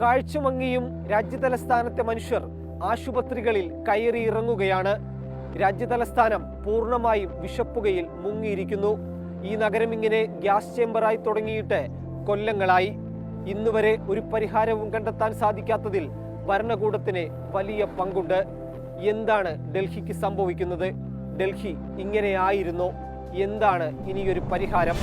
കാഴ്ച മങ്ങിയും രാജ്യതലസ്ഥാനത്തെ മനുഷ്യർ ആശുപത്രികളിൽ കയറിയിറങ്ങുകയാണ്. രാജ്യതലസ്ഥാനം പൂർണ്ണമായും വിഷപ്പുകയിൽ മുങ്ങിയിരിക്കുന്നു. ഈ നഗരം ഇങ്ങനെ ഗ്യാസ് ചേംബറായി തുടങ്ങിയിട്ട് കൊല്ലങ്ങളായി. ഇന്നുവരെ ഒരു പരിഹാരവും കണ്ടെത്താൻ സാധിക്കാത്തതിൽ ഭരണകൂടത്തിന് വലിയ പങ്കുണ്ട്. എന്താണ് ഡൽഹിക്ക് സംഭവിക്കുന്നത്? ഡൽഹി ഇങ്ങനെയായിരുന്നോ? എന്താണ് ഇനിയൊരു പരിഹാരം?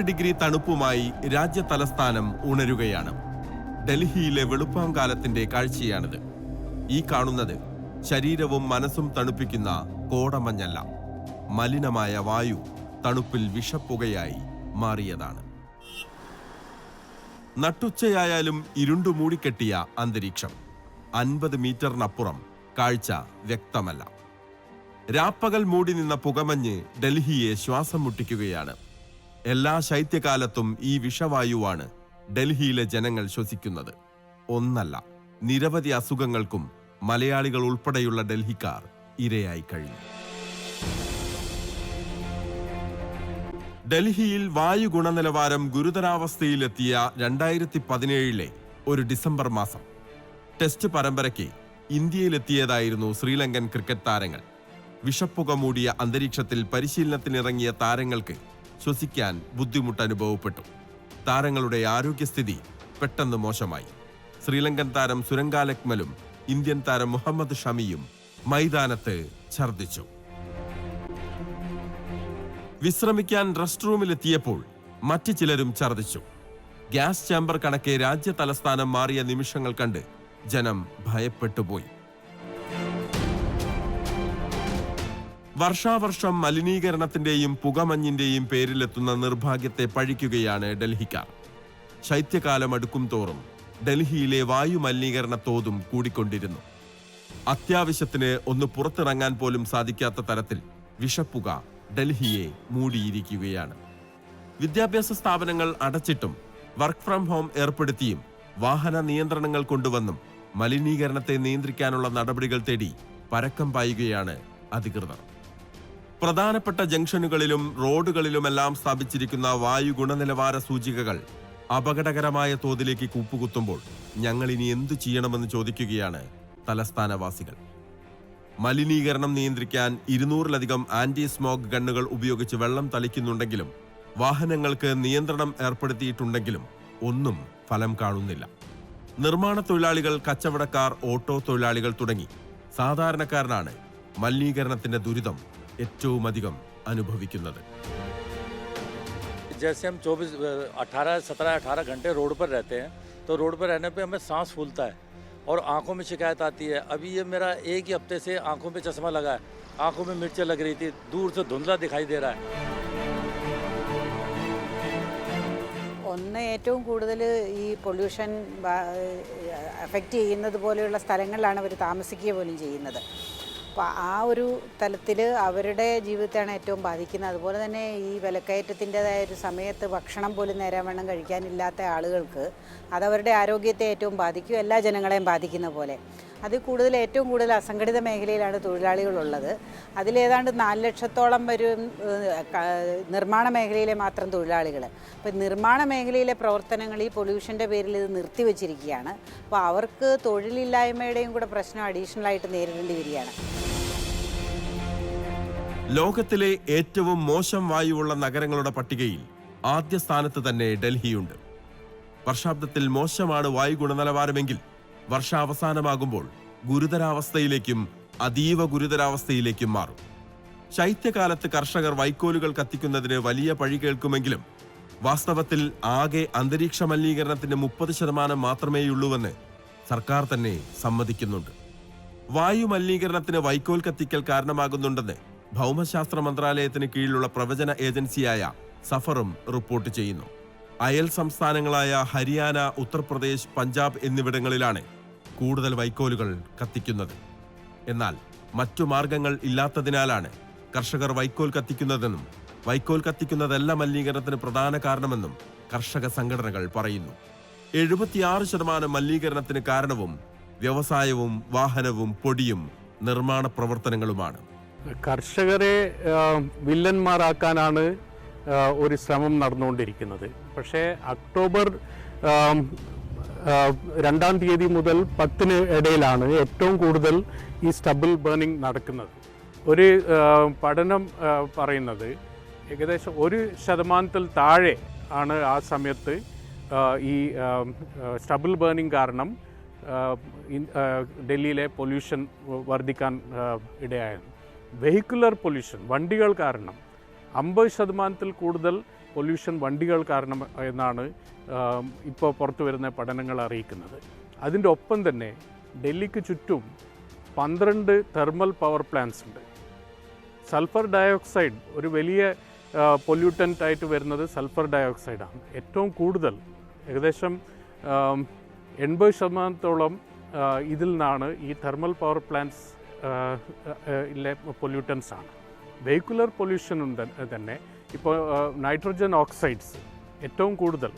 ഡിഗ്രി തണുപ്പുമായി രാജ്യ തലസ്ഥാനം ഉണരുകയാണ്. ഡൽഹിയിലെ വെളുപ്പാങ്കാലത്തിന്റെ കാഴ്ചയാണിത്. ഈ കാണുന്നത് ശരീരവും മനസ്സും തണുപ്പിക്കുന്ന കോടമഞ്ഞല്ല, മലിനമായ വായു തണുപ്പിൽ വിഷപ്പുകയായി മാറിയതാണ്. നട്ടുച്ചയായാലും ഇരുണ്ടു മൂടിക്കെട്ടിയ അന്തരീക്ഷം. 50 മീറ്ററിനപ്പുറം കാഴ്ച വ്യക്തമല്ല. രാപ്പകൽ മൂടി നിന്ന പുകമഞ്ഞ് ഡൽഹിയെ ശ്വാസം മുട്ടിക്കുകയാണ്. എല്ലാ ശൈത്യകാലത്തും ഈ വിഷവായുവാണ് ഡൽഹിയിലെ ജനങ്ങൾ ശ്വസിക്കുന്നത്. ഒന്നല്ല, നിരവധി അസുഖങ്ങൾക്കും മലയാളികൾ ഉൾപ്പെടെയുള്ള ഡൽഹിക്കാർ ഇരയായി കഴിഞ്ഞു. ഡൽഹിയിൽ വായു ഗുണനിലവാരം ഗുരുതരാവസ്ഥയിലെത്തിയ 2017 ഒരു ഡിസംബർ മാസം. ടെസ്റ്റ് പരമ്പരയ്ക്ക് ഇന്ത്യയിലെത്തിയതായിരുന്നു ശ്രീലങ്കൻ ക്രിക്കറ്റ് താരങ്ങൾ. വിഷപ്പുക മൂടിയ അന്തരീക്ഷത്തിൽ പരിശീലനത്തിനിറങ്ങിയ താരങ്ങൾക്ക് ശ്വസിക്കാൻ ബുദ്ധിമുട്ട് അനുഭവപ്പെട്ടു. താരങ്ങളുടെ ആരോഗ്യസ്ഥിതി പെട്ടെന്ന് മോശമായി. ശ്രീലങ്കൻ താരം സുരംഗാലക്മലും ഇന്ത്യൻ താരം മുഹമ്മദ് ഷമിയും മൈതാനത്ത് ഛർദ്ദിച്ചു. വിശ്രമിക്കാൻ റെസ്റ്റ് റൂമിലെത്തിയപ്പോൾ മറ്റു ചിലരും ഛർദ്ദിച്ചു. ഗ്യാസ് ചേംബർ കണക്കെ രാജ്യ തലസ്ഥാനം മാറിയ നിമിഷങ്ങൾ കണ്ട് ജനം ഭയപ്പെട്ടുപോയി. വർഷാവർഷം മലിനീകരണത്തിന്റെയും പുകമഞ്ഞിന്റെയും പേരിലെത്തുന്ന നിർഭാഗ്യത്തെ പഴിക്കുകയാണ് ഡൽഹിക്കാർ. ശൈത്യകാലം അടുക്കും തോറും ഡൽഹിയിലെ വായു മലിനീകരണ തോതും കൂടിക്കൊണ്ടിരുന്നു. അത്യാവശ്യത്തിന് ഒന്ന് പുറത്തിറങ്ങാൻ പോലും സാധിക്കാത്ത തരത്തിൽ വിഷപ്പുക ഡൽഹിയെ മൂടിയിരിക്കുകയാണ്. വിദ്യാഭ്യാസ സ്ഥാപനങ്ങൾ അടച്ചിട്ടും വർക്ക് ഫ്രം ഹോം ഏർപ്പെടുത്തിയും വാഹന നിയന്ത്രണങ്ങൾ കൊണ്ടുവന്നും മലിനീകരണത്തെ നിയന്ത്രിക്കാനുള്ള നടപടികൾ തേടി പരക്കം പായുകയാണ് അധികൃതർ. പ്രധാനപ്പെട്ട ജംഗ്ഷനുകളിലും റോഡുകളിലുമെല്ലാം സ്ഥാപിച്ചിരിക്കുന്ന വായു ഗുണനിലവാര സൂചികകൾ അപകടകരമായ തോതിലേക്ക് കൂപ്പുകുത്തുമ്പോൾ ഞങ്ങൾ ഇനി എന്തു ചെയ്യണമെന്ന് ചോദിക്കുകയാണ് തലസ്ഥാനവാസികൾ. മലിനീകരണം നിയന്ത്രിക്കാൻ 200-ലധികം ആന്റി സ്മോഗ് ഗണ്ണുകൾ ഉപയോഗിച്ച് വെള്ളം തളിക്കുന്നുണ്ടെങ്കിലും വാഹനങ്ങൾക്ക് നിയന്ത്രണം ഏർപ്പെടുത്തിയിട്ടുണ്ടെങ്കിലും ഒന്നും ഫലം കാണുന്നില്ല. നിർമ്മാണ തൊഴിലാളികൾ, കച്ചവടക്കാർ, ഓട്ടോ തൊഴിലാളികൾ തുടങ്ങി സാധാരണക്കാരനാണ് മലിനീകരണത്തിന്റെ ദുരിതം ഏറ്റവും അധികം അനുഭവിക്കുന്നത്. जैसे हम 17-18 घंटे रोड पर रहते हैं तो रोड पर रहने पे हमें सांस फूलता है और आंखों में शिकायत आती है. अभी ये मेरा एक ही हफ्ते से आंखों पे चश्मा लगा है, आंखों में मिर्चें लग रही थी, दूर से धुंधला दिखाई दे रहा है. ഒന്ന് ഏറ്റവും കൂടുതൽ ഈ പൊല്യൂഷൻ അഫക്റ്റ് ചെയ്യുന്നത് പോലെയുള്ള സ്ഥലങ്ങളിലാണ് അവർ താമസിക്കുക പോലും ചെയ്യുന്നത്. അപ്പോൾ ആ ഒരു തലത്തിൽ അവരുടെ ജീവിതത്തെയാണ് ഏറ്റവും ബാധിക്കുന്നത്. അതുപോലെ തന്നെ ഈ വിലക്കയറ്റത്തിൻ്റെതായ ഒരു സമയത്ത് ഭക്ഷണം പോലും നേരാവണ്ണം കഴിക്കാനില്ലാത്ത ആളുകൾക്ക് അതവരുടെ ആരോഗ്യത്തെ ഏറ്റവും ബാധിക്കും, എല്ലാ ജനങ്ങളെയും ബാധിക്കുന്ന പോലെ. അതിൽ കൂടുതൽ ഏറ്റവും കൂടുതൽ അസംഘടിത മേഖലയിലാണ് തൊഴിലാളികളുള്ളത്. അതിലേതാണ്ട് 4 ലക്ഷത്തോളം വരും നിർമ്മാണ മേഖലയിലെ മാത്രം തൊഴിലാളികൾ. അപ്പോൾ നിർമ്മാണ മേഖലയിലെ പ്രവർത്തനങ്ങൾ ഈ പൊല്യൂഷൻ്റെ പേരിൽ ഇത് നിർത്തിവെച്ചിരിക്കുകയാണ്. അപ്പോൾ അവർക്ക് തൊഴിലില്ലായ്മയുടെയും കൂടെ പ്രശ്നം അഡീഷണലായിട്ട് നേരിടേണ്ടി വരികയാണ്. ലോകത്തിലെ ഏറ്റവും മോശം വായുവുള്ള നഗരങ്ങളുടെ പട്ടികയിൽ ആദ്യ സ്ഥാനത്ത് തന്നെ ഡൽഹിയുണ്ട്. വർഷാബ്ദത്തിൽ മോശമാണ് വായു ഗുണനിലവാരമെങ്കിൽ വർഷാവസാനമാകുമ്പോൾ ഗുരുതരാവസ്ഥയിലേക്കും അതീവ ഗുരുതരാവസ്ഥയിലേക്കും മാറും. ശൈത്യകാലത്ത് കർഷകർ വൈക്കോലുകൾ കത്തിക്കുന്നതിന് വലിയ പഴി കേൾക്കുമെങ്കിലും വാസ്തവത്തിൽ ആകെ അന്തരീക്ഷ മലിനീകരണത്തിന്റെ 30% മാത്രമേയുള്ളൂവെന്ന് സർക്കാർ തന്നെ സമ്മതിക്കുന്നുണ്ട്. വായു മലിനീകരണത്തിന് വൈക്കോൽ കത്തിക്കൽ കാരണമാകുന്നുണ്ടെന്ന് ഭൗമശാസ്ത്ര മന്ത്രാലയത്തിന് കീഴിലുള്ള പ്രവചന ഏജൻസിയായ സഫറും റിപ്പോർട്ട് ചെയ്യുന്നു. അയൽ സംസ്ഥാനങ്ങളായ ഹരിയാന, ഉത്തർപ്രദേശ്, പഞ്ചാബ് എന്നിവിടങ്ങളിലാണ് കൂടുതൽ വൈക്കോലുകൾ കത്തിക്കുന്നത്. എന്നാൽ മറ്റു മാർഗങ്ങൾ ഇല്ലാത്തതിനാലാണ് കർഷകർ വൈക്കോൽ കത്തിക്കുന്നതെന്നും വൈക്കോൽ കത്തിക്കുന്നതല്ല മലിനീകരണത്തിന് പ്രധാന കാരണമെന്നും കർഷക സംഘടനകൾ പറയുന്നു. 76% മലിനീകരണത്തിന് കാരണവും വ്യവസായവും വാഹനവും പൊടിയും നിർമ്മാണ പ്രവർത്തനങ്ങളുമാണ്. കർഷകരെ വില്ലന്മാരാക്കാനാണ് ഒരു ശ്രമം നടന്നുകൊണ്ടിരിക്കുന്നത്. പക്ഷേ ഒക്ടോബർ 2-ാം തീയതി മുതൽ 10-ന് ഇടയിലാണ് ഏറ്റവും കൂടുതൽ ഈ സ്റ്റബിൾ ബേണിംഗ് നടക്കുന്നത്. ഒരു പഠനം പറയുന്നത് ഏകദേശം 1% താഴെ ആണ് ആ സമയത്ത് ഈ സ്റ്റബിൾ ബേണിംഗ് കാരണം ഡൽഹിയിലെ പൊല്യൂഷൻ വർദ്ധിക്കാൻ ഇടയായത്. വെഹിക്കുലർ പൊല്യൂഷൻ, വണ്ടികൾ കാരണം 50% കൂടുതൽ പൊല്യൂഷൻ വണ്ടികൾ കാരണം എന്നാണ് ഇപ്പോൾ പുറത്തു വരുന്ന പഠനങ്ങൾ അറിയിക്കുന്നത്. അതിൻ്റെ ഒപ്പം തന്നെ ഡൽഹിക്ക് ചുറ്റും 12 തെർമൽ പവർ പ്ലാന്റ്സ് ഉണ്ട്. സൾഫർ ഡയോക്സൈഡ് ഒരു വലിയ പൊല്യൂട്ടൻ്റ് ആയിട്ട് വരുന്നത് സൾഫർ ഡയോക്സൈഡാണ്. ഏറ്റവും കൂടുതൽ ഏകദേശം 80% ഇതിൽ നിന്നാണ് ഈ തെർമൽ പവർ പ്ലാന്റ്സ് പൊല്യൂട്ടൻസ് ആണ്. വെഹിക്കുലർ പൊല്യൂഷനും തന്നെ ഇപ്പോൾ നൈട്രജൻ ഓക്സൈഡ്സ് ഏറ്റവും കൂടുതൽ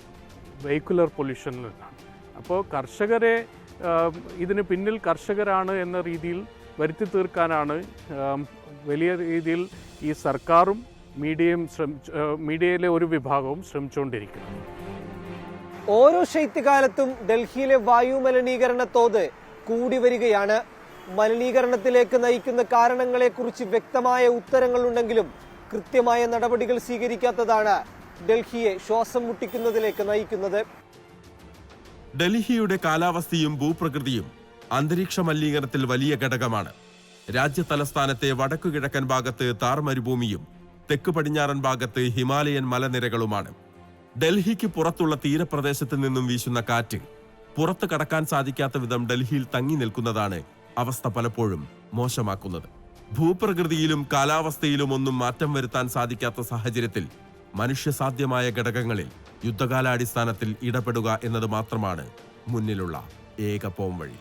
വെഹിക്കുലർ പൊല്യൂഷനിൽ നിന്നാണ്. അപ്പോൾ കർഷകരെ ഇതിന് പിന്നിൽ കർഷകരാണ് എന്ന രീതിയിൽ വരുത്തി തീർക്കാനാണ് വലിയ രീതിയിൽ ഈ സർക്കാരും മീഡിയയിലെ ഒരു വിഭാഗവും ശ്രമിച്ചുകൊണ്ടിരിക്കുന്നത്. ഓരോ ശൈത്യകാലത്തും ഡൽഹിയിലെ വായു മലിനീകരണ തോത് കൂടി വരികയാണ്. മലിനീകരണത്തിലേക്ക് നയിക്കുന്ന കാരണങ്ങളെക്കുറിച്ച് വ്യക്തമായ ഉത്തരങ്ങളുണ്ടെങ്കിലും കൃത്യമായ നടപടികൾ സ്വീകരിക്കാത്തതാണ് ഡൽഹിയെ ശ്വാസം മുട്ടിക്കുന്നതിലേക്ക് നയിക്കുന്നത്. ഡൽഹിയുടെ കാലാവസ്ഥയും ഭൂപ്രകൃതിയും അന്തരീക്ഷ മലിനീകരണത്തിൽ വലിയ ഘടകമാണ്. രാജ്യ തലസ്ഥാനത്തെ വടക്കു കിഴക്കൻ ഭാഗത്ത് താർ മരുഭൂമിയും തെക്ക് പടിഞ്ഞാറൻ ഭാഗത്ത് ഹിമാലയൻ മലനിരകളുമാണ്. ഡൽഹിക്ക് പുറത്തുള്ള തീരപ്രദേശത്ത് നിന്നും വീശുന്ന കാറ്റ് പുറത്ത് കടക്കാൻ സാധിക്കാത്ത വിധം ഡൽഹിയിൽ തങ്ങി നിൽക്കുന്നതാണ് അവസ്ഥ പലപ്പോഴും മോശമാക്കുന്നത്. ഭൂപ്രകൃതിയിലും കാലാവസ്ഥയിലും ഒന്നും മാറ്റം വരുത്താൻ സാധിക്കാത്ത സാഹചര്യത്തിൽ മനുഷ്യസാധ്യമായ ഘടകങ്ങളിൽ യുദ്ധകാലാടിസ്ഥാനത്തിൽ ഇടപെടുക എന്നത് മാത്രമാണ് മുന്നിലുള്ള ഏക പോംവഴി.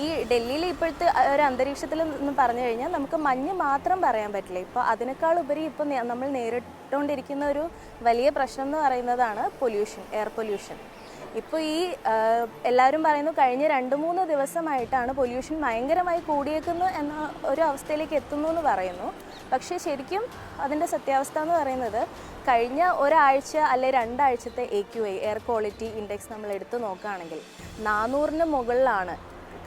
ഈ ഡൽഹിയിലെ ഇപ്പോഴത്തെ ഒരു അന്തരീക്ഷത്തിൽ എന്ന് പറഞ്ഞു കഴിഞ്ഞാൽ നമുക്ക് മഞ്ഞ് മാത്രം പറയാൻ പറ്റില്ല. ഇപ്പോൾ അതിനേക്കാൾ ഉപരി ഇപ്പോൾ നമ്മൾ നേരിട്ടുകൊണ്ടിരിക്കുന്ന ഒരു വലിയ പ്രശ്നം എന്ന് പറയുന്നതാണ് പൊല്യൂഷൻ, എയർ പൊല്യൂഷൻ. ഇപ്പോൾ ഈ എല്ലാവരും പറയുന്നു കഴിഞ്ഞ 2-3 ദിവസമായിട്ടാണ് പൊല്യൂഷൻ ഭയങ്കരമായി കൂടിയേക്കുന്നു എന്ന ഒരു അവസ്ഥയിലേക്ക് എത്തുന്നു എന്ന് പറയുന്നു. പക്ഷേ ശരിക്കും അതിൻ്റെ സത്യാവസ്ഥ എന്ന് പറയുന്നത് കഴിഞ്ഞ ഒരാഴ്ച അല്ലെ 2 ആഴ്ചത്തെ AQI എയർ ക്വാളിറ്റി ഇൻഡെക്സ് നമ്മൾ എടുത്തു നോക്കുകയാണെങ്കിൽ 400-ന് മുകളിലാണ്.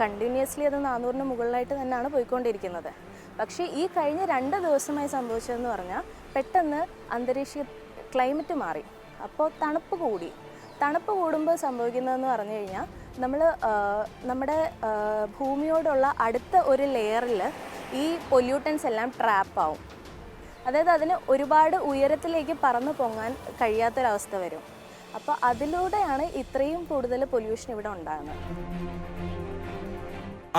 കണ്ടിന്യൂസ്ലി അത് 400-ന് മുകളിലായിട്ട് തന്നെയാണ് പോയിക്കൊണ്ടിരിക്കുന്നത്. പക്ഷേ ഈ കഴിഞ്ഞ 2 ദിവസമായി സംഭവിച്ചതെന്ന് പറഞ്ഞാൽ പെട്ടെന്ന് അന്തരീക്ഷ ക്ലൈമറ്റ് മാറി. അപ്പോൾ തണുപ്പ് കൂടുമ്പോൾ സംഭവിക്കുന്നതെന്ന് പറഞ്ഞു കഴിഞ്ഞാൽ നമ്മുടെ ഭൂമിയോടുള്ള അടുത്ത ഒരു ലെയറിൽ ഈ പൊല്യൂട്ടൻസ് എല്ലാം ട്രാപ്പാവും. അതായത് അതിന് ഒരുപാട് ഉയരത്തിലേക്ക് പറന്നു പൊങ്ങാൻ കഴിയാത്തൊരവസ്ഥ വരും. അപ്പോൾ അതിലൂടെയാണ് ഇത്രയും കൂടുതൽ പൊല്യൂഷൻ ഇവിടെ ഉണ്ടാകുന്നത്.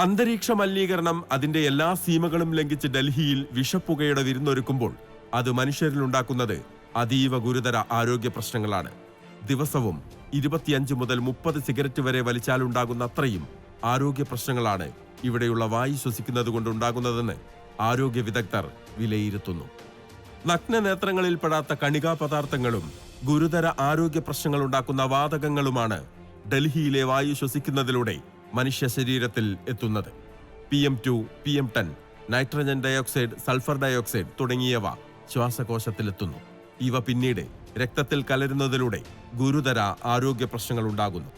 അന്തരീക്ഷ മലിനീകരണം അതിന്റെ എല്ലാ സീമകളും ലംഘിച്ച് ഡൽഹിയിൽ വിഷപ്പുകയുടെ വിരുന്നൊരുക്കുമ്പോൾ അത് മനുഷ്യരിലുണ്ടാക്കുന്നത് അതീവ ഗുരുതര ആരോഗ്യ പ്രശ്നങ്ങളാണ്. ദിവസവും 25 മുതൽ 30 സിഗരറ്റ് വരെ വലിച്ചാലുണ്ടാകുന്ന അത്രയും ആരോഗ്യ പ്രശ്നങ്ങളാണ് ഇവിടെയുള്ള വായു ശ്വസിക്കുന്നത് കൊണ്ടുണ്ടാകുന്നതെന്ന് ആരോഗ്യ വിദഗ്ധർ വിലയിരുത്തുന്നു. നഗ്നനേത്രങ്ങളിൽപ്പെടാത്ത കണികാ പദാർത്ഥങ്ങളും ഗുരുതര ആരോഗ്യ പ്രശ്നങ്ങൾ ഉണ്ടാക്കുന്ന വാതകങ്ങളുമാണ് ഡൽഹിയിലെ വായു ശ്വസിക്കുന്നതിലൂടെ മനുഷ്യ ശരീരത്തിൽ എത്തുന്നത്. PM2, PM10, nitrogen dioxide, sulphur dioxide തുടങ്ങിയവ ശ്വാസകോശത്തിലെത്തുന്നു. ഇവ പിന്നീട് രക്തത്തിൽ കലരുന്നതിലൂടെ ഗുരുതര ആരോഗ്യ പ്രശ്നങ്ങൾ ഉണ്ടാകുന്നു.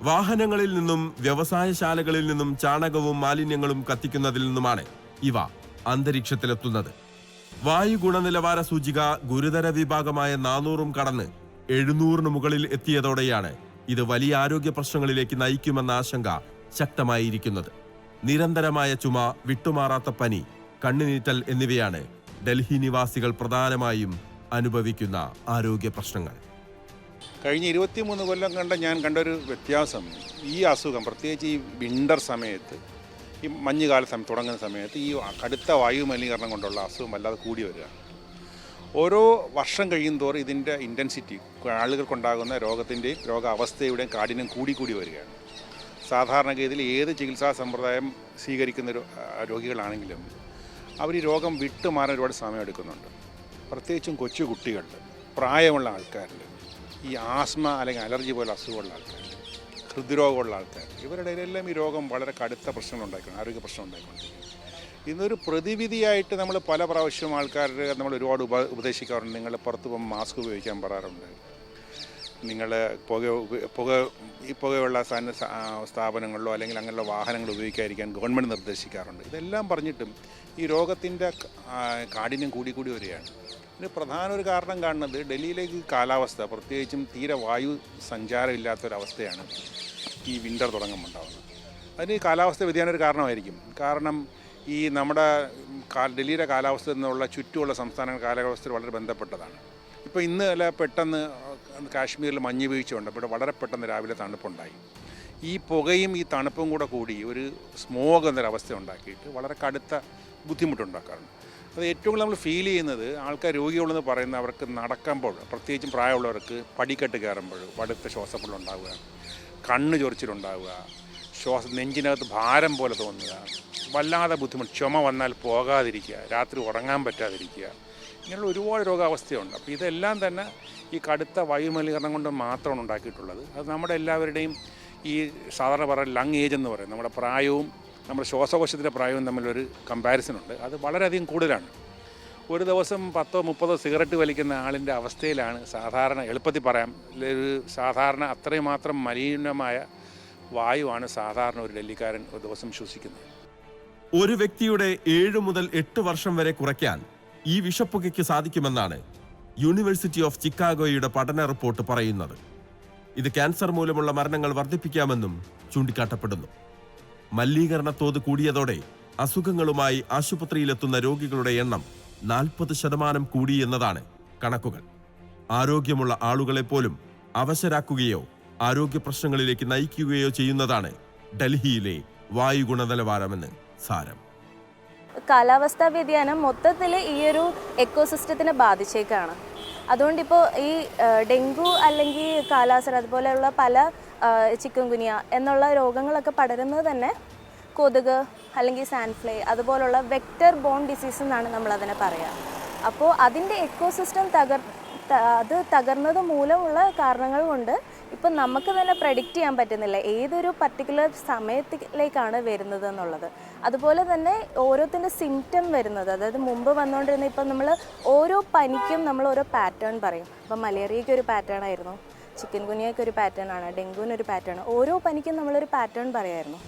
വാഹനങ്ങളിൽ നിന്നും വ്യവസായശാലകളിൽ നിന്നും ചാണകവും മാലിന്യങ്ങളും കത്തിക്കുന്നതിൽ നിന്നുമാണ് ഇവ അന്തരീക്ഷത്തിലെത്തുന്നത്. വായു ഗുണനിലവാര സൂചിക ഗുരുതര വിഭാഗമായ 400-ഉം കടന്ന് 700-ന് മുകളിൽ എത്തിയതോടെയാണ് ഇത് വലിയ ആരോഗ്യ പ്രശ്നങ്ങളിലേക്ക് നയിക്കുമെന്ന ആശങ്ക ശക്തമായിരിക്കുന്നത്. നിരന്തരമായ ചുമ, വിട്ടുമാറാത്ത പനി, കണ്ണുനീറ്റൽ എന്നിവയാണ് ഡൽഹി നിവാസികൾ പ്രധാനമായും അനുഭവിക്കുന്ന ആരോഗ്യ പ്രശ്നങ്ങൾ. കഴിഞ്ഞ 23 കൊല്ലം ഞാൻ കണ്ടൊരു വ്യത്യാസം, ഈ അസുഖം പ്രത്യേകിച്ച് ഈ വിൻ്റർ സമയത്ത്, ഈ മഞ്ഞുകാല തുടങ്ങുന്ന സമയത്ത് ഈ കടുത്ത വായു മലിനീകരണം കൊണ്ടുള്ള അസുഖം വല്ലാതെ കൂടി വരിക. ഓരോ വർഷം കഴിയുന്തോറും ഇതിൻ്റെ ഇൻറ്റൻസിറ്റി, ആളുകൾക്കുണ്ടാകുന്ന രോഗാവസ്ഥയുടെയും കാഠിന്യം കൂടി വരികയാണ്. സാധാരണഗതിയിൽ ഏത് ചികിത്സാ സമ്പ്രദായം സ്വീകരിക്കുന്ന രോഗികളാണെങ്കിലും അവർ ഈ രോഗം വിട്ടുമാറാൻ ഒരുപാട് സമയമെടുക്കുന്നുണ്ട്. പ്രത്യേകിച്ചും കൊച്ചു കുട്ടികളിൽ, പ്രായമുള്ള ആൾക്കാരിൽ, ഈ ആസ്മ അല്ലെങ്കിൽ അലർജി പോലെ അസുഖമുള്ള ആൾക്കാർ, ഹൃദ്രോഗമുള്ള ആൾക്കാർ, ഇവരുടെ എല്ലാം ഈ രോഗം വളരെ കടുത്ത പ്രശ്നങ്ങൾ ഉണ്ടായിക്കൊണ്ട്, ആരോഗ്യ പ്രശ്നം ഉണ്ടായിക്കൊണ്ടിരിക്കും. ഇന്നൊരു പ്രതിവിധിയായിട്ട് നമ്മൾ പല പ്രാവശ്യവും ആൾക്കാരുടെ നമ്മൾ ഒരുപാട് ഉപദേശിക്കാറുണ്ട്. നിങ്ങൾ പുറത്ത് പോകുമ്പോൾ മാസ്ക് ഉപയോഗിക്കാൻ പറയാറുണ്ട്. നിങ്ങൾ പുകയുള്ള സ്ഥാപനങ്ങളിലോ അല്ലെങ്കിൽ അങ്ങനെയുള്ള വാഹനങ്ങൾ ഉപയോഗിക്കാതിരിക്കാൻ ഗവൺമെൻറ് നിർദ്ദേശിക്കാറുണ്ട്. ഇതെല്ലാം പറഞ്ഞിട്ടും ഈ രോഗത്തിൻ്റെ കാഠിന്യം കൂടി വരികയാണ്. ഇതിന് പ്രധാന ഒരു കാരണം കാണുന്നത് ഡൽഹിയിലേക്ക് കാലാവസ്ഥ, പ്രത്യേകിച്ചും തീരെ വായു സഞ്ചാരമില്ലാത്തൊരവസ്ഥയാണ് ഈ വിൻ്റർ തുടങ്ങുമ്പോൾ ഉണ്ടാകുന്നത്. അതിന് കാലാവസ്ഥ വ്യതിയാനം ഒരു കാരണമായിരിക്കും. കാരണം ഈ നമ്മുടെ ഡൽഹിയുടെ കാലാവസ്ഥ എന്നുള്ള ചുറ്റുമുള്ള സംസ്ഥാനങ്ങളുടെ കാലാവസ്ഥയിൽ വളരെ ബന്ധപ്പെട്ടതാണ്. ഇപ്പോൾ ഇന്ന് അല്ല പെട്ടെന്ന് കാശ്മീരിൽ മഞ്ഞ് വീഴ്ചയുണ്ട്. അപ്പോൾ ഇവിടെ വളരെ പെട്ടെന്ന് രാവിലെ തണുപ്പുണ്ടായി. ഈ പുകയും ഈ തണുപ്പും കൂടി ഒരു സ്മോഗ് എന്നൊരവസ്ഥ ഉണ്ടാക്കിയിട്ട് വളരെ കടുത്ത ബുദ്ധിമുട്ടുണ്ടാക്കാറുണ്ട്. അത് ഏറ്റവും കൂടുതൽ നമ്മൾ ഫീൽ ചെയ്യുന്നത് ആൾക്കാർ രോഗികളെന്ന് പറയുന്നത് അവർക്ക് നടക്കുമ്പോൾ, പ്രത്യേകിച്ചും പ്രായമുള്ളവർക്ക് പടിക്കെട്ട് കയറുമ്പോൾ വടുത്ത ശ്വാസമുള്ളുണ്ടാവുക, കണ്ണ് ചൊറിച്ചിലുണ്ടാവുക, നെഞ്ചിനകത്ത് ഭാരം പോലെ തോന്നുക, വല്ലാതെ ബുദ്ധിമുട്ട്, ചുമ വന്നാൽ പോകാതിരിക്കുക, രാത്രി ഉറങ്ങാൻ പറ്റാതിരിക്കുക, ഇങ്ങനെയുള്ള ഒരുപാട് രോഗാവസ്ഥയുണ്ട്. അപ്പോൾ ഇതെല്ലാം തന്നെ ഈ കടുത്ത വായുമലിനീകരണം കൊണ്ട് മാത്രമാണ് ഉണ്ടാക്കിയിട്ടുള്ളത്. അത് നമ്മുടെ എല്ലാവരുടെയും ഈ സാധാരണ പറയുന്ന ലങ് ഏജ് എന്ന് പറയും, നമ്മുടെ പ്രായവും നമ്മുടെ ശ്വാസകോശത്തിൻ്റെ പ്രായവും തമ്മിലൊരു കമ്പാരിസൺ ഉണ്ട്. അത് വളരെയധികം കൂടുതലാണ്. ഒരു ദിവസം 10-30 സിഗരറ്റ് വലിക്കുന്ന ആളിൻ്റെ അവസ്ഥയിലാണ് സാധാരണ, എളുപ്പത്തിൽ പറയാം, ഒരു സാധാരണ അത്രയും മാത്രം മലിനമായ വായുവാണ് സാധാരണ ഒരു ഡൽഹിക്കാരൻ ഒരു ദിവസം ശ്വസിക്കുന്നത്. ഒരു വ്യക്തിയുടെ 7 മുതൽ 8 വർഷം വരെ കുറയ്ക്കാൻ ഈ വിഷപ്പുകയ്ക്ക് സാധിക്കുമെന്നാണ് യൂണിവേഴ്സിറ്റി ഓഫ് ചിക്കാഗോയുടെ പഠന റിപ്പോർട്ട് പറയുന്നത്. ഇത് ക്യാൻസർ മൂലമുള്ള മരണങ്ങൾ വർദ്ധിപ്പിക്കാമെന്നും ചൂണ്ടിക്കാട്ടപ്പെടുന്നു. മലിനീകരണ തോത് കൂടിയതോടെ അസുഖങ്ങളുമായി ആശുപത്രിയിലെത്തുന്ന രോഗികളുടെ എണ്ണം 40% കൂടി എന്നതാണ് കണക്കുകൾ. ആരോഗ്യമുള്ള ആളുകളെ പോലും അവശരാക്കുകയോ ആരോഗ്യ പ്രശ്നങ്ങളിലേക്ക് നയിക്കുകയോ ചെയ്യുന്നതാണ് ഡൽഹിയിലെ വായു ഗുണനിലവാരമെന്ന് സാരം. കാലാവസ്ഥാ വ്യതിയാനം മൊത്തത്തിൽ ഈ ഒരു എക്കോസിസ്റ്റത്തിനെ ബാധിച്ചേക്കാണ്. അതുകൊണ്ടിപ്പോൾ ഈ ഡെങ്കു അല്ലെങ്കിൽ കാലാസർ അതുപോലെയുള്ള പല ചിക്കൻ ഗുനിയ എന്നുള്ള രോഗങ്ങളൊക്കെ പടരുന്നത് തന്നെ കൊതുക് അല്ലെങ്കിൽ സാൻഡ് അതുപോലുള്ള വെക്ടർ ബോൺ ഡിസീസ് എന്നാണ് നമ്മളതിനെ പറയുക. അപ്പോൾ അതിൻ്റെ എക്കോസിസ്റ്റം തകർന്നത് മൂലമുള്ള കാരണങ്ങൾ കൊണ്ട് ഇപ്പം നമുക്ക് തന്നെ പ്രെഡിക്റ്റ് ചെയ്യാൻ പറ്റുന്നില്ല ഏതൊരു പർട്ടിക്കുലർ സമയത്തിലേക്കാണ് വരുന്നത് എന്നുള്ളത്. അതുപോലെ തന്നെ ഓരോത്തിൻ്റെ സിംറ്റം വരുന്നത്, അതായത് മുമ്പ് വന്നുകൊണ്ടിരുന്ന ഇപ്പം നമ്മൾ ഓരോ പനിക്കും നമ്മൾ ഓരോ പാറ്റേൺ പറയും. ഇപ്പം മലേറിയയ്ക്ക് ഒരു പാറ്റേൺ ആയിരുന്നു, ചിക്കൻ ഗുനിയയ്ക്ക് ഒരു പാറ്റേൺ ആണ്, ഡെങ്കുവിനൊരു പാറ്റേൺ, ഓരോ പനിക്കും നമ്മളൊരു പാറ്റേൺ പറയായിരുന്നു.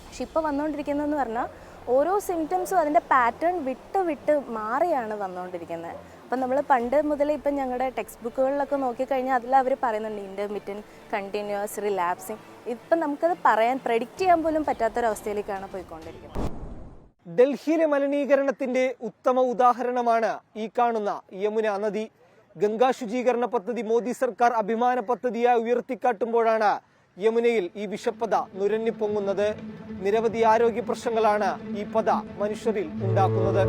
പക്ഷെ ഇപ്പോൾ വന്നുകൊണ്ടിരിക്കുന്നതെന്ന് പറഞ്ഞാൽ ഓരോ സിംറ്റംസും അതിൻ്റെ പാറ്റേൺ വിട്ട് മാറിയാണ് വന്നുകൊണ്ടിരിക്കുന്നത്. അപ്പം നമ്മൾ പണ്ട് മുതൽ ഇപ്പം ഞങ്ങളുടെ ടെക്സ്റ്റ് ബുക്കുകളിലൊക്കെ നോക്കിക്കഴിഞ്ഞാൽ അതിൽ അവർ പറയുന്നുണ്ട് ഇൻ്റർമിറ്റൻറ്റ്, കണ്ടിന്യൂസ്, റിലാപ്സിങ്. ഇപ്പം നമുക്കത് പ്രെഡിക്റ്റ് ചെയ്യാൻ പോലും പറ്റാത്തൊരവസ്ഥയിലേക്കാണ് പോയിക്കൊണ്ടിരിക്കുന്നത്. ഡൽഹിയിലെ മലിനീകരണത്തിന്റെ ഉത്തമ ഉദാഹരണമാണ് ഈ കാണുന്ന യമുന നദി. ഗംഗാ ശുചീകരണ പദ്ധതി മോദി സർക്കാർ അഭിമാന പദ്ധതിയായി ഉയർത്തിക്കാട്ടുമ്പോഴാണ് യമുനയിൽ ഈ വിഷപ്പത നുരഞ്ഞുപൊങ്ങുന്നത്. നിരവധി ആരോഗ്യ പ്രശ്നങ്ങളാണ് ഈ പത മനുഷ്യരിൽ ഉണ്ടാക്കുന്നത്.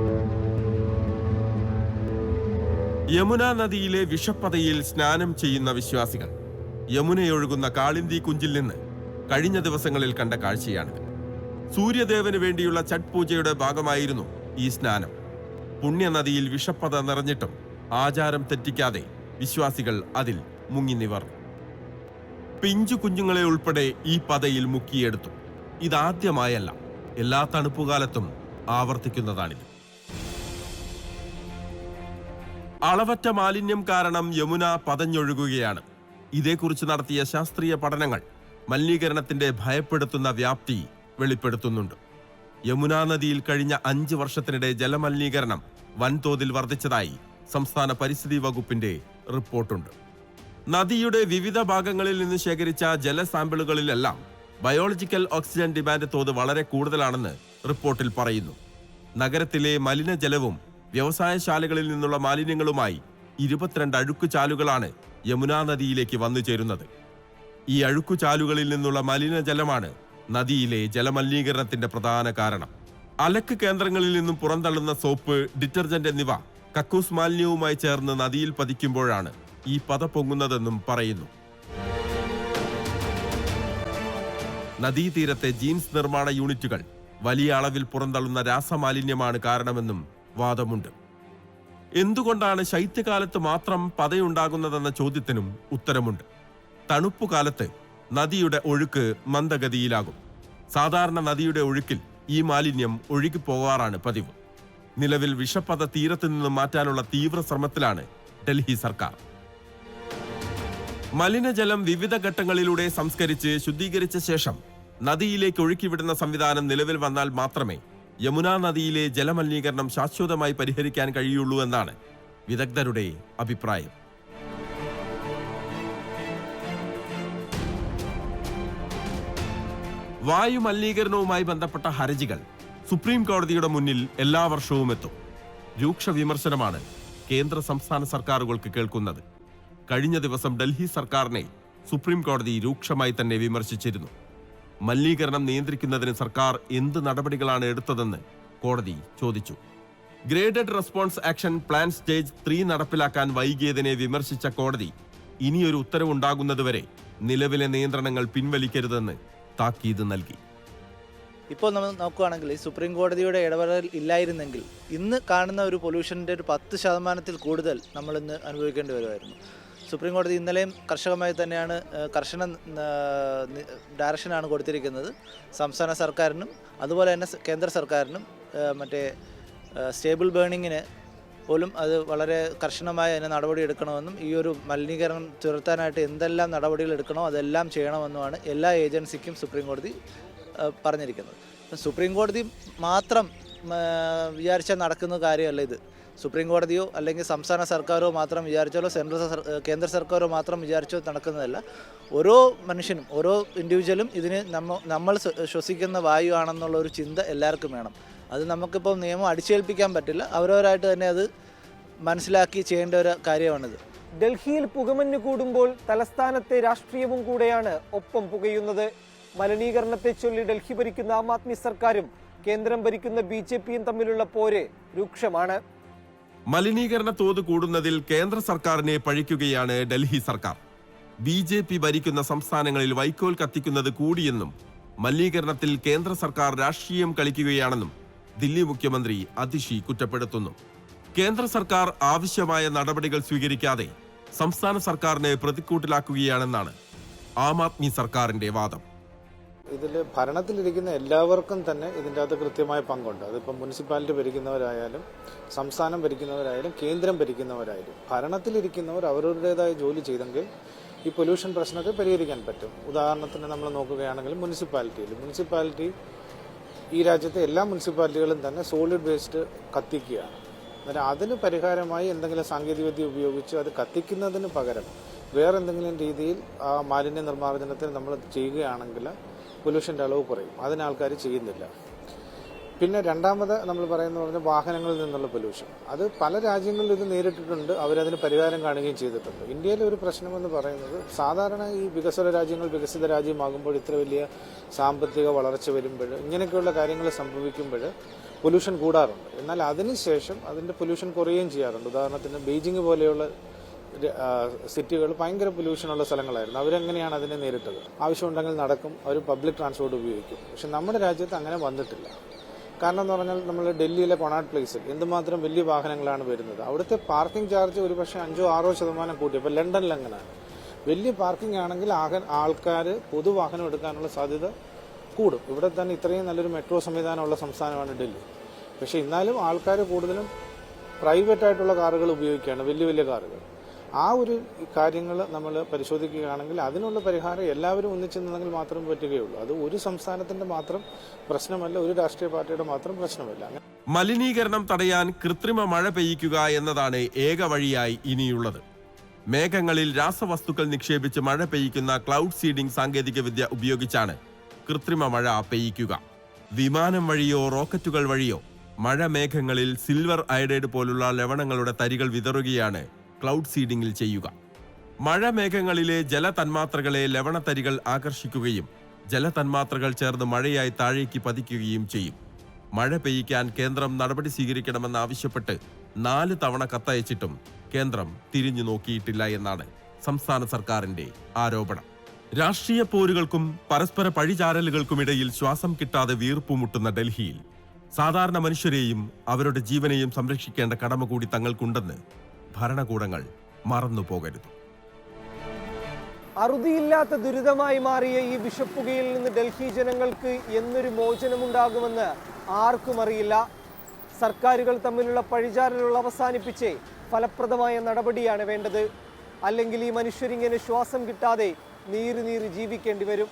യമുന നദിയിലെ വിഷപ്പതയിൽ സ്നാനം ചെയ്യുന്ന വിശ്വാസികൾ യമുനയൊഴുകുന്ന കാളിന്തി കുഞ്ചിൽ നിന്ന് കഴിഞ്ഞ ദിവസങ്ങളിൽ കണ്ട കാഴ്ചയാണിത്. സൂര്യദേവന് വേണ്ടിയുള്ള ഛഠ് പൂജയുടെ ഭാഗമായിരുന്നു ഈ സ്നാനം. പുണ്യനദിയിൽ വിഷപ്പത നിറഞ്ഞിട്ടും ആചാരം തെറ്റിക്കാതെ വിശ്വാസികൾ അതിൽ മുങ്ങി നിവർന്നു. പിഞ്ചു കുഞ്ഞുങ്ങളെ ഉൾപ്പെടെ ഈ പതയിൽ മുക്കിയെടുത്തു. ഇതാദ്യമായല്ല, എല്ലാ തണുപ്പുകാലത്തും ആവർത്തിക്കുന്നതാണിത്. അളവറ്റ മാലിന്യം കാരണം യമുന പതഞ്ഞൊഴുകുകയാണ്. ഇതേക്കുറിച്ച് നടത്തിയ ശാസ്ത്രീയ പഠനങ്ങൾ മലിനീകരണത്തിന്റെ ഭയപ്പെടുത്തുന്ന വ്യാപ്തി വെളിപ്പെടുത്തുന്നുണ്ട്. യമുന നദിയിൽ കഴിഞ്ഞ 5 വർഷത്തിനിടെ ജലമലിനീകരണം വൻതോതിൽ വർദ്ധിച്ചതായി സംസ്ഥാന പരിസ്ഥിതി വകുപ്പിന്റെ റിപ്പോർട്ടുണ്ട്. നദിയുടെ വിവിധ ഭാഗങ്ങളിൽ നിന്ന് ശേഖരിച്ച ജലസാമ്പിളുകളിലെല്ലാം ബയോളജിക്കൽ ഓക്സിജൻ ഡിമാൻഡ് തോത് വളരെ കൂടുതലാണെന്ന് റിപ്പോർട്ടിൽ പറയുന്നു. നഗരത്തിലെ മലിനജലവും വ്യവസായശാലകളിൽ നിന്നുള്ള മാലിന്യങ്ങളുമായി 22 അഴുക്കുചാലുകളാണ് യമുന നദിയിലേക്ക് വന്നു ചേരുന്നത്. ഈ അഴുക്കുചാലുകളിൽ നിന്നുള്ള മലിനജലമാണ് നദിയിലെ ജലമലിനീകരണത്തിന്റെ പ്രധാന കാരണം. അലക്ക് കേന്ദ്രങ്ങളിൽ നിന്നും പുറന്തള്ളുന്ന സോപ്പ്, ഡിറ്റർജന്റ് എന്നിവ കക്കൂസ് മാലിന്യവുമായി ചേർന്ന് നദിയിൽ പതിക്കുമ്പോഴാണ് ഈ പത പൊങ്ങുന്നതെന്നും പറയുന്നു. നദീതീരത്തെ ജീൻസ് നിർമ്മാണ യൂണിറ്റുകൾ വലിയ അളവിൽ പുറന്തള്ളുന്ന രാസമാലിന്യമാണ് കാരണമെന്നും വാദമുണ്ട്. എന്തുകൊണ്ടാണ് ശൈത്യകാലത്ത് മാത്രം പതയുണ്ടാകുന്നതെന്ന ചോദ്യത്തിനും ഉത്തരമുണ്ട്. തണുപ്പുകാലത്ത് നദിയുടെ ഒഴുക്ക് മന്ദഗതിയിലാകും. സാധാരണ നദിയുടെ ഒഴുക്കിൽ ഈ മാലിന്യം ഒഴുകിപ്പോകാറാണ് പതിവ്. നിലവിൽ വിഷപ്പത തീരത്തു നിന്നും മാറ്റാനുള്ള തീവ്ര ശ്രമത്തിലാണ് ഡൽഹി സർക്കാർ. മലിനജലം വിവിധ ഘട്ടങ്ങളിലൂടെ സംസ്കരിച്ച് ശുദ്ധീകരിച്ച ശേഷം നദിയിലേക്ക് ഒഴുക്കിവിടുന്ന സംവിധാനം നിലവിൽ വന്നാൽ മാത്രമേ യമുനാ നദിയിലെ ജലമലിനീകരണം ശാശ്വതമായി പരിഹരിക്കാൻ കഴിയുള്ളൂ എന്നാണ് വിദഗ്ധരുടെ അഭിപ്രായം. വായു മലിനീകരണവുമായി ബന്ധപ്പെട്ട ഹർജികൾ സുപ്രീം കോടതിയുടെ മുന്നിൽ എല്ലാ വർഷവും എത്തും. രൂക്ഷ വിമർശനമാണ് കേന്ദ്ര സംസ്ഥാന സർക്കാരുകൾക്ക് കേൾക്കുന്നത്. കഴിഞ്ഞ ദിവസം ഡൽഹി സർക്കാരിനെ സുപ്രീം കോടതി രൂക്ഷമായി തന്നെ വിമർശിച്ചിരുന്നു. മലിനീകരണം നിയന്ത്രിക്കുന്നതിന് സർക്കാർ എന്ത് നടപടികളാണ് എടുത്തതെന്ന് കോടതി ചോദിച്ചു. Graded response action plan stage 3 നടപ്പിലാക്കാൻ വൈകിയതിനെ വിമർശിച്ച കോടതി ഇനിയൊരു ഉത്തരവുണ്ടാകുന്നതുവരെ നിലവിലെ നിയന്ത്രണങ്ങൾ പിൻവലിക്കരുതെന്ന് താക്കീത് നൽകി. ഇപ്പോൾ നമ്മൾ നോക്കുകയാണെങ്കിൽ സുപ്രീം കോടതിയുടെ ഇടപെടൽ ഇല്ലായിരുന്നെങ്കിൽ ഇന്ന് കാണുന്ന ഒരു പൊല്യൂഷൻ്റെ ഒരു 10% കൂടുതൽ നമ്മളിന്ന് അനുഭവിക്കേണ്ടി വരുമായിരുന്നു. സുപ്രീം കോടതി ഇന്നലെയും കർശനമായി തന്നെയാണ് കർശന ഡയറക്ഷനാണ് കൊടുത്തിരിക്കുന്നത് സംസ്ഥാന സർക്കാരിനും അതുപോലെ തന്നെ കേന്ദ്ര സർക്കാരിനും. മറ്റേ സ്റ്റേബിൾ ബേണിങ്ങിന് പോലും അത് വളരെ കർശനമായ അതിന് നടപടി എടുക്കണമെന്നും ഈ ഒരു മലിനീകരണം തുരത്താനായിട്ട് എന്തെല്ലാം നടപടികൾ എടുക്കണോ അതെല്ലാം ചെയ്യണമെന്നുമാണ് എല്ലാ ഏജൻസിക്കും സുപ്രീം കോടതി പറഞ്ഞിരിക്കുന്നത്. സുപ്രീം കോടതി മാത്രം വിചാരിച്ചാൽ നടക്കുന്ന കാര്യമല്ല ഇത്. സുപ്രീം കോടതിയോ അല്ലെങ്കിൽ സംസ്ഥാന സർക്കാരോ മാത്രം വിചാരിച്ചാലോ കേന്ദ്ര സർക്കാരോ മാത്രം വിചാരിച്ചോ നടക്കുന്നതല്ല. ഓരോ മനുഷ്യനും ഓരോ ഇൻഡിവിജ്വലും ഇതിന് നമ്മൾ ശ്വസിക്കുന്ന വായു ആണെന്നുള്ള ഒരു ചിന്ത എല്ലാവർക്കും വേണം. അത് നമുക്കിപ്പോൾ നിയമം അടിച്ചേൽപ്പിക്കാൻ പറ്റില്ല. അവരവരായിട്ട് തന്നെ അത് മനസ്സിലാക്കി ചെയ്യേണ്ട ഒരു കാര്യമാണിത്. ഡൽഹിയിൽ പുകമഞ്ഞ് കൂടുമ്പോൾ തലസ്ഥാനത്തെ രാഷ്ട്രീയവും കൂടെയാണ് ഒപ്പം പുകയുന്നത്. മലിനീകരണത്തെ ചൊല്ലി ഡൽഹി ഭരിക്കുന്ന ആം ആദ്മി സർക്കാരും കേന്ദ്രം ഭരിക്കുന്ന BJPയും തമ്മിലുള്ള പോര് രൂക്ഷമാണ്. മലിനീകരണ തോത് കൂടുന്നതിൽ കേന്ദ്ര സർക്കാരിനെ പഴിക്കുകയാണ് ഡൽഹി സർക്കാർ. BJP ഭരിക്കുന്ന സംസ്ഥാനങ്ങളിൽ വൈക്കോൽ കത്തിക്കുന്നത് കൂടിയെന്നും മലിനീകരണത്തിൽ കേന്ദ്ര സർക്കാർ രാഷ്ട്രീയം കളിക്കുകയാണെന്നും ദില്ലി മുഖ്യമന്ത്രി അതിഷി കുറ്റപ്പെടുത്തുന്നു. കേന്ദ്ര സർക്കാർ ആവശ്യമായ നടപടികൾ സ്വീകരിക്കാതെ സംസ്ഥാന സർക്കാരിനെ പ്രതിക്കൂട്ടിലാക്കുകയാണെന്നാണ് ആം ആദ്മി സർക്കാരിന്റെ വാദം. ഇതിൽ ഭരണത്തിലിരിക്കുന്ന എല്ലാവർക്കും തന്നെ ഇതിൻ്റെ അകത്ത് കൃത്യമായ പങ്കുണ്ട്. അതിപ്പോൾ മുനിസിപ്പാലിറ്റി ഭരിക്കുന്നവരായാലും സംസ്ഥാനം ഭരിക്കുന്നവരായാലും കേന്ദ്രം ഭരിക്കുന്നവരായാലും ഭരണത്തിലിരിക്കുന്നവർ അവരുടേതായ ജോലി ചെയ്തെങ്കിൽ ഈ പൊല്യൂഷൻ പ്രശ്നത്തെ പരിഹരിക്കാൻ പറ്റും. ഉദാഹരണത്തിന് നമ്മൾ നോക്കുകയാണെങ്കിൽ മുനിസിപ്പാലിറ്റി ഈ രാജ്യത്തെ എല്ലാ മുനിസിപ്പാലിറ്റികളും തന്നെ സോളിഡ് വേസ്റ്റ് കത്തിക്കുകയാണ്. അന്നേരം അതിന് പരിഹാരമായി എന്തെങ്കിലും സാങ്കേതികവിദ്യ ഉപയോഗിച്ച് അത് കത്തിക്കുന്നതിന് പകരം വേറെ എന്തെങ്കിലും രീതിയിൽ ആ മാലിന്യ നിർമ്മാർജ്ജനത്തിന് നമ്മൾ ചെയ്യുകയാണെങ്കിൽ പൊല്യൂഷൻ്റെ അളവ് കുറയും. അതിന് ആൾക്കാർ ചെയ്യുന്നില്ല. പിന്നെ രണ്ടാമത് നമ്മൾ പറയുന്ന വാഹനങ്ങളിൽ നിന്നുള്ള പൊല്യൂഷൻ, അത് പല രാജ്യങ്ങളിലും ഇത് നേരിട്ടിട്ടുണ്ട്. അവരതിന് പരിഹാരം കാണുകയും ചെയ്തിട്ടുണ്ട്. ഇന്ത്യയിലെ ഒരു പ്രശ്നമെന്ന് പറയുന്നത് സാധാരണ ഈ വികസിത രാജ്യമാകുമ്പോൾ ഇത്ര വലിയ സാമ്പത്തിക വളർച്ച വരുമ്പോൾ ഇങ്ങനെയൊക്കെയുള്ള കാര്യങ്ങൾ സംഭവിക്കുമ്പോൾ പൊല്യൂഷൻ കൂടാറുണ്ട്. എന്നാൽ അതിനുശേഷം അതിൻ്റെ പൊല്യൂഷൻ കുറയുകയും ചെയ്യാറുണ്ട്. ഉദാഹരണത്തിന് ബീജിംഗ് പോലെയുള്ള സിറ്റികൾ ഭയങ്കര പൊല്യൂഷനുള്ള സ്ഥലങ്ങളായിരുന്നു. അവരെങ്ങനെയാണ് അതിനെ നേരിട്ടത്? ആവശ്യമുണ്ടെങ്കിൽ നടക്കും, അവർ പബ്ലിക് ട്രാൻസ്പോർട്ട് ഉപയോഗിക്കും. പക്ഷെ നമ്മുടെ രാജ്യത്ത് അങ്ങനെ വന്നിട്ടില്ല. കാരണം എന്ന് പറഞ്ഞാൽ നമ്മൾ ഡൽഹിയിലെ കൊണാട്ട് പ്ലേസിൽ എന്തുമാത്രം വലിയ വാഹനങ്ങളാണ് വരുന്നത്. അവിടുത്തെ പാർക്കിംഗ് ചാർജ് ഒരുപക്ഷെ 5-6% കൂട്ടി. ഇപ്പോൾ ലണ്ടനിൽ അങ്ങനെയാണ്. വലിയ പാർക്കിംഗ് ആണെങ്കിൽ ആൾക്കാർ പൊതുവാഹനം എടുക്കാനുള്ള സാധ്യത കൂടും. ഇവിടെ തന്നെ ഇത്രയും നല്ലൊരു മെട്രോ സംവിധാനമുള്ള സംസ്ഥാനമാണ് ഡൽഹി. പക്ഷെ എന്നാലും ആൾക്കാർ കൂടുതലും പ്രൈവറ്റായിട്ടുള്ള കാറുകൾ ഉപയോഗിക്കുകയാണ്, വലിയ വലിയ കാറുകൾ. ആ ഒരു കാര്യങ്ങൾ നമ്മൾ പരിശോധിക്കുകയാണെങ്കിൽ അതിനുള്ള പരിഹാരം എല്ലാവരും ഒന്നിച്ചു നിന്നെങ്കിൽ മാത്രമേ പറ്റുകയുള്ളൂ. അത് ഒരു സംസ്ഥാനത്തിന്റെ മാത്രം പ്രശ്നമല്ല, ഒരു രാഷ്ട്രീയ പാർട്ടിയുടെ മാത്രം പ്രശ്നമല്ല. മലിനീകരണം തടയാൻ കൃത്രിമ മഴ പെയ്യിക്കുക എന്നതാണ് ഏക വഴിയായി ഇനിയുള്ളത്. മേഘങ്ങളിൽ രാസവസ്തുക്കൾ നിക്ഷേപിച്ച് മഴ പെയ്യിക്കുന്ന ക്ലൗഡ് സീഡിംഗ് സാങ്കേതികവിദ്യ ഉപയോഗിച്ചാണ് കൃത്രിമ മഴ പെയ്യിക്കുക. വിമാനം വഴിയോ റോക്കറ്റുകൾ വഴിയോ മഴ മേഘങ്ങളിൽ സിൽവർ അയഡൈഡ് പോലുള്ള ലവണങ്ങളുടെ തരികൾ വിതറുകയാണ് ക്ലൗഡ് സീഡിംഗിൽ ചെയ്യുക. മഴ മേഘങ്ങളിലെ ജലതന്മാത്രകളെ ലവണത്തരികൾ ആകർഷിക്കുകയും ജലതന്മാത്രകൾ ചേർന്ന് മഴയായി താഴേക്ക് പതിക്കുകയും ചെയ്യും. മഴ പെയ്യിക്കാൻ കേന്ദ്രം നടപടി സ്വീകരിക്കണമെന്നാവശ്യപ്പെട്ട് 4 തവണ കത്തയച്ചിട്ടും കേന്ദ്രം തിരിഞ്ഞു നോക്കിയിട്ടില്ല എന്നാണ് സംസ്ഥാന സർക്കാരിന്റെ ആരോപണം. രാഷ്ട്രീയ പോരുകൾക്കും പരസ്പര പഴിചാരലുകൾക്കുമിടയിൽ ശ്വാസം കിട്ടാതെ വീർപ്പുമുട്ടുന്ന ഡൽഹിയിൽ സാധാരണ മനുഷ്യരെയും അവരുടെ ജീവനെയും സംരക്ഷിക്കേണ്ട കടമ കൂടി തങ്ങൾക്കുണ്ടെന്ന് ഭരണകൂടങ്ങൾ മറന്നു പോകരുത്. അറുതിയില്ലാത്ത ദുരിതമായി മാറിയ ഈ വിഷപ്പുകയിൽ നിന്ന് ഡൽഹി ജനങ്ങൾക്ക് എന്നൊരു മോചനമുണ്ടാകുമെന്ന് ആർക്കും അറിയില്ല. സർക്കാരുകൾ തമ്മിലുള്ള പഴിചാരലുകൾ അവസാനിപ്പിച്ച് ഫലപ്രദമായ നടപടിയാണ് വേണ്ടത്. അല്ലെങ്കിൽ ഈ മനുഷ്യരിങ്ങനെ ശ്വാസം കിട്ടാതെ നീറി ജീവിക്കേണ്ടി വരും.